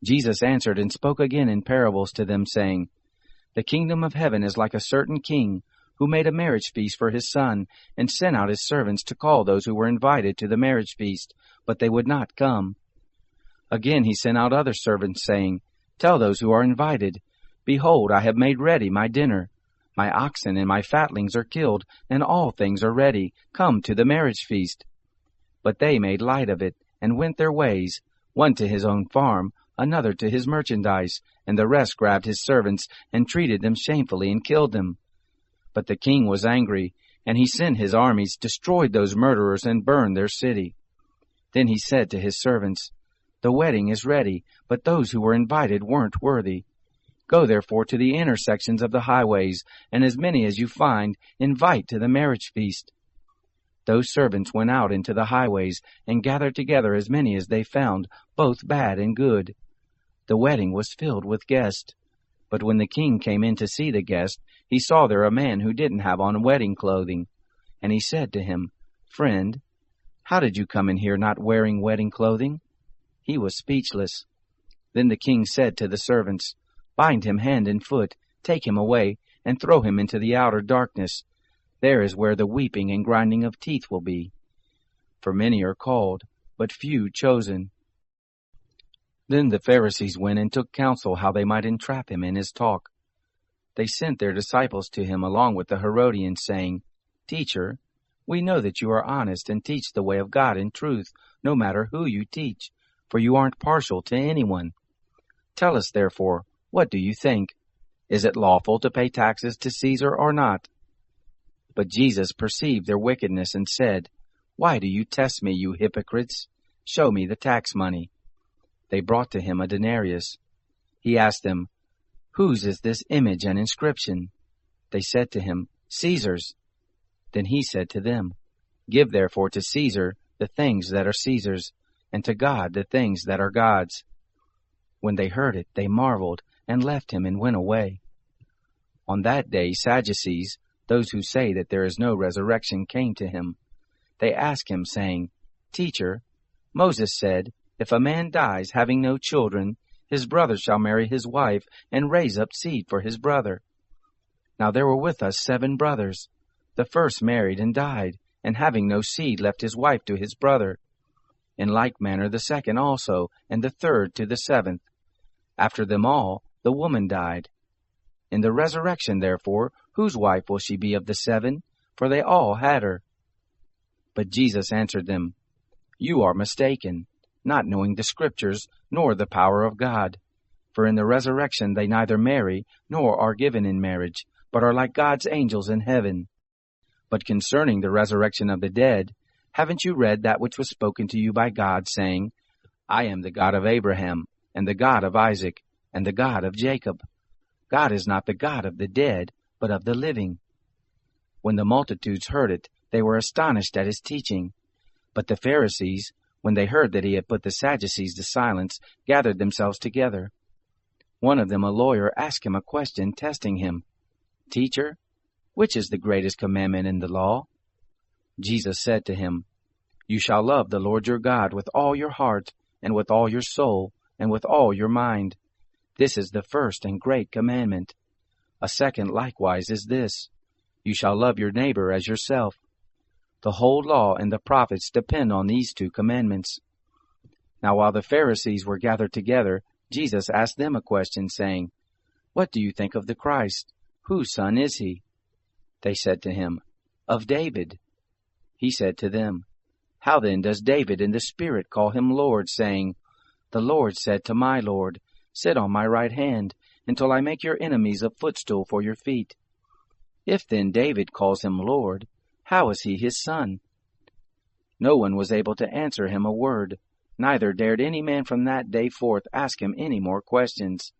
Jesus answered and spoke again in parables to them, saying, The kingdom of heaven is like a certain king, who made a marriage feast for his son, and sent out his servants to call those who were invited to the marriage feast, but they would not come. Again he sent out other servants, saying, Tell those who are invited, Behold, I have made ready my dinner. My oxen and my fatlings are killed, and all things are ready. Come to the marriage feast. But they made light of it, and went their ways, one to his own farm, another to his merchandise, and the rest grabbed his servants, and treated them shamefully, and killed them. But the king was angry, and he sent his armies, destroyed those murderers, and burned their city. Then he said to his servants, The wedding is ready, but those who were invited weren't worthy. Go therefore to the intersections of the highways, and as many as you find, invite to the marriage feast. Those servants went out into the highways, and gathered together as many as they found, both bad and good. The wedding was filled with guests. But when the king came in to see the guest, he saw there a man who didn't have on wedding clothing. And he said to him, Friend, how did you come in here not wearing wedding clothing? He was speechless. Then the king said to the servants, Bind him hand and foot, take him away, and throw him into the outer darkness. There is where the weeping and grinding of teeth will be. For many are called, but few chosen. Then the Pharisees went and took counsel how they might entrap him in his talk. They sent their disciples to him along with the Herodians, saying, Teacher, we know that you are honest and teach the way of God in truth, no matter who you teach, for you aren't partial to anyone. Tell us, therefore, what do you think? Is it lawful to pay taxes to Caesar or not? But Jesus perceived their wickedness and said, Why do you test me, you hypocrites? Show me the tax money. They brought to him a denarius. He asked them, Whose is this image and inscription? They said to him, Caesar's. Then he said to them, Give therefore to Caesar the things that are Caesar's, and to God the things that are God's. When they heard it, they marveled, and left him and went away. On that day Sadducees, those who say that there is no resurrection, came to him. They asked him, saying, Teacher, Moses said, If a man dies having no children, his brother shall marry his wife, and raise up seed for his brother. Now there were with us 7 brothers. The first married and died, and having no seed left his wife to his brother. In like manner the second also, and the third to the 7th. After them all, the woman died. In the resurrection, therefore, whose wife will she be of the 7? For they all had her. But Jesus answered them, You are mistaken, not knowing the Scriptures, nor the power of God. For in the resurrection they neither marry, nor are given in marriage, but are like God's angels in heaven. But concerning the resurrection of the dead, haven't you read that which was spoken to you by God, saying, I am the God of Abraham, and the God of Isaac, and the God of Jacob? God is not the God of the dead, but of the living. When the multitudes heard it, they were astonished at his teaching. But the Pharisees, when they heard that he had put the Sadducees to silence, gathered themselves together. One of them, a lawyer, asked him a question, testing him. Teacher, which is the greatest commandment in the law? Jesus said to him, You shall love the Lord your God with all your heart, and with all your soul, and with all your mind. This is the first and great commandment. A second likewise is this, You shall love your neighbor as yourself. The whole law and the prophets depend on these 2 commandments. Now while the Pharisees were gathered together, Jesus asked them a question, saying, What do you think of the Christ? Whose son is he? They said to him, Of David. He said to them, How then does David in the Spirit call him Lord, saying, The Lord said to my Lord, Sit on my right hand, until I make your enemies a footstool for your feet. If then David calls him Lord, how is he his son? No one was able to answer him a word, neither dared any man from that day forth ask him any more questions.